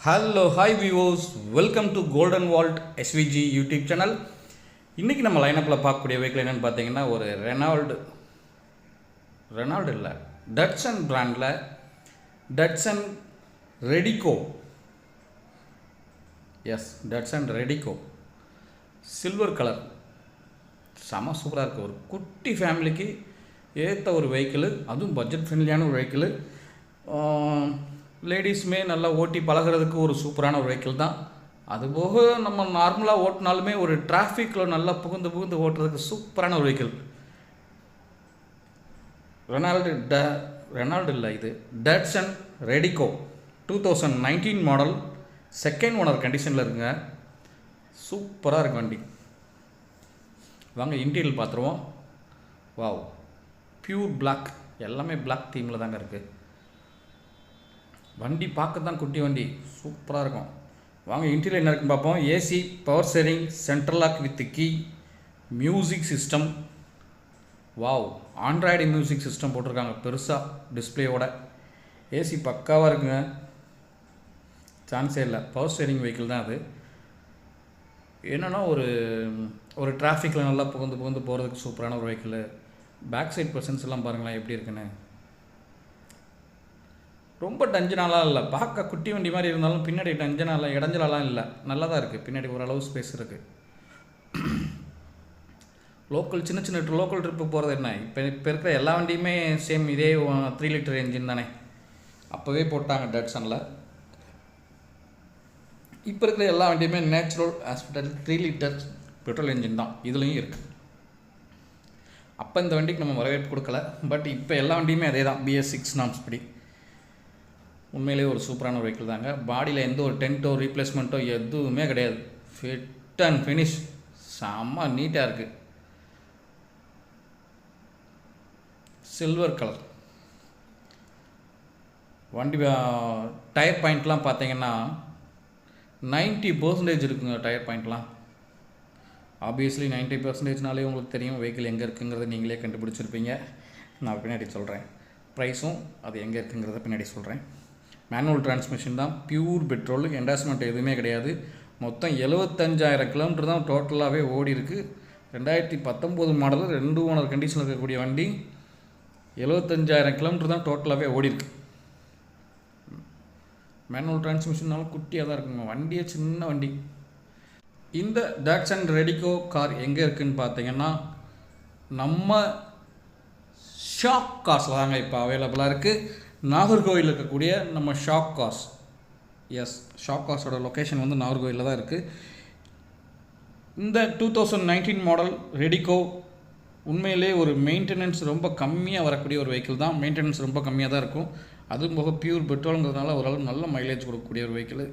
Hello hi viewers, welcome to Golden Vault SVG YouTube channel. இன்றைக்கி நம்ம லைனப்பில் பார்க்கக்கூடிய vehicle என்னென்னு பார்த்தீங்கன்னா ஒரு ரெனால்டு இல்லை டட்சன் பிராண்டில் Datsun Redigo. Yes, Datsun Redigo silver colour, செம சூப்பராக இருக்குது. ஒரு குட்டி ஃபேமிலிக்கு ஏற்ற ஒரு வெஹிக்கிள், அதுவும் பட்ஜெட் ஃப்ரெண்ட்லியான ஒரு வெஹிக்கிள். லேடிஸுமே நல்லா ஓட்டி பழகிறதுக்கு ஒரு சூப்பரான ஒரு வெஹிக்கிள் தான். அதுபோக நம்ம நார்மலாக ஓட்டினாலுமே ஒரு டிராஃபிக்கில் நல்லா புகுந்து ஓட்டுறதுக்கு சூப்பரான ஒரு வெஹிக்கிள். ரெனால்டு இல்லை, இது Datsun Redigo 2019 model, second owner கண்டிஷனில் இருக்குங்க. சூப்பராக இருக்கு வண்டி. வாங்க இன்டீரியல் பார்த்துருவோம். வாவ், பியூர் பிளாக், எல்லாமே பிளாக் தீமில் தாங்க இருக்குது. வண்டி பார்க்க தான் குட்டி வண்டி, சூப்பராக இருக்கும். வாங்க இன்டீரியர் என்ன இருக்குன்னு பார்ப்போம். AC, power steering, central lock with key, music system. Wow, Android music system போட்டிருக்காங்க பெருசாக டிஸ்பிளேயோட. ஏசி பக்காவாக இருக்குங்க, சான்ஸே இல்லை. பவர் ஸ்டீரிங் வெஹிக்கிள் தான் அது. என்னென்னா ஒரு டிராஃபிக்கில் நல்லா புகுந்து போகிறதுக்கு சூப்பரான ஒரு வெஹிக்கிள். பேக் சைட் பர்சன்ஸ் எல்லாம் பாருங்களேன் எப்படி இருக்குன்னு. ரொம்ப டஞ்சனாலாம் இல்லை, பார்க்க குட்டி வண்டி மாதிரி இருந்தாலும் பின்னாடி இடைஞ்சலாலாம் இல்லை, நல்லா தான் இருக்குது. பின்னாடி ஓரளவு ஸ்பேஸ் இருக்குது. சின்ன லோக்கல் ட்ரிப்பு போகிறது என்ன, இப்போ இருக்கிற எல்லா வண்டியுமே சேம் இதே 3 லிட்டர் என்ஜின் தானே. அப்போவே போட்டாங்க டட்சனில். இப்போ இருக்கிற எல்லா வண்டியுமே natural aspirated 3 litre petrol engine தான் இதுலேயும் இருக்குது. அப்போ இந்த வண்டிக்கு நம்ம வரவேற்பு கொடுக்கல, பட் இப்போ எல்லா வண்டியுமே அதே தான், BS6 நாம்ஸ் படி. உண்மையிலேயே ஒரு சூப்பரான ஒரு வெஹிக்கிள் தாங்க. பாடியில் எந்த ஒரு டென்ட்டோ ரீப்ளேஸ்மெண்ட்டோ எதுவுமே கிடையாது. ஃபிட் அண்ட் ஃபினிஷ் செம்ம நீட்டாக இருக்குது. சில்வர் கலர் வண்டி. டயர் பாயிண்ட்லாம் பார்த்தீங்கன்னா 90% இருக்குங்க டயர் பாயிண்ட்லாம். ஆப்வியஸ்லி 90%னாலே உங்களுக்கு தெரியும் வெஹிக்கிள் எங்கே இருக்குங்கிறத நீங்களே கண்டுபிடிச்சிருப்பீங்க. நான் பின்னாடி சொல்கிறேன், ப்ரைஸும் அது எங்கே இருக்குங்கிறத பின்னாடி சொல்கிறேன். மேனுவல் டிரான்ஸ்மிஷன் தான், பியூர் பெட்ரோல், என்டாஸ்மெண்ட் எதுவுமே கிடையாது. மொத்தம் 75,000 கிலோமீட்டர் தான் டோட்டலாகவே ஓடி இருக்குது. 2019 மாடல் 2 ஓனர் கண்டிஷனில் இருக்கக்கூடிய வண்டி. 75,000 கிலோமீட்டர் தான் டோட்டலாகவே ஓடி இருக்கு. மேனுவல் டிரான்ஸ்மிஷன்னாலும் குட்டியாக தான் இருக்குங்க, வண்டியே சின்ன வண்டி. இந்த டட்சன் ரெடிகோ கார் எங்கே இருக்குதுன்னு பார்த்தீங்கன்னா நம்ம ஷாக் கார்ஸில் தாங்க இப்போ அவைலபிளாக இருக்குது. நாகர்கோவில் இருக்கக்கூடிய நம்ம ஷாக் கார்ஸ். எஸ், ஷாக் கார்ஸோட லொக்கேஷன் வந்து நாகர்கோவிலில் தான் இருக்குது. இந்த 2019 மாடல் ரெடிகோ உண்மையிலே ஒரு மெயின்டெனன்ஸ் ரொம்ப கம்மியாக வரக்கூடிய ஒரு வெஹிக்கிள் தான். மெயின்டெனன்ஸ் ரொம்ப கம்மியாக தான் இருக்கும். அதுவும் போக பியூர் பெட்ரோலுங்கிறதுனால ஓரளவு நல்ல மைலேஜ் கொடுக்கக்கூடிய ஒரு வெஹிக்கிள்.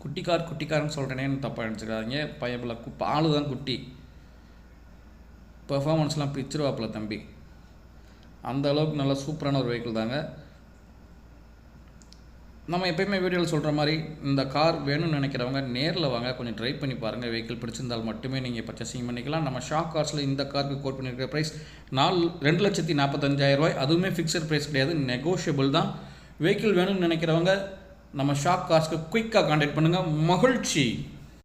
குட்டி காருன்னு சொல்கிறேனேன்னு தப்பாக நினச்சிக்காதீங்க. பயபில் ஆளு தான் குட்டி, பெர்ஃபார்மன்ஸ்லாம் பிச்சிருவாப்பில் தம்பி. அந்த அளவுக்கு நல்ல சூப்பரான ஒரு வெஹிக்கிள் தாங்க. நம்ம எப்போயுமே வீடியோவில் சொல்கிற மாதிரி இந்த கார் வேணும்னு நினைக்கிறவங்க நேரில் வாங்க, கொஞ்சம் ட்ரை பண்ணி பாருங்கள். வெஹிக்கிள் பிடிச்சிருந்தால் மட்டுமே நீங்கள் பர்ச்சேசிங் பண்ணிக்கலாம். நம்ம ஷாக் கார்ஸில் இந்த காருக்கு கோட் பண்ணியிருக்கிற ப்ரைஸ் 2,45,000 ரூபாய். அதுவுமே ஃபிக்ஸட் ப்ரைஸ் கிடையாது, நெகோஷியபிள் தான். வெஹிக்கிள் வேணும்னு நினைக்கிறவங்க நம்ம ஷாக் கார்ஸ்க்கு குயிக்காக கான்டாக்ட் பண்ணுங்கள். மகிழ்ச்சி.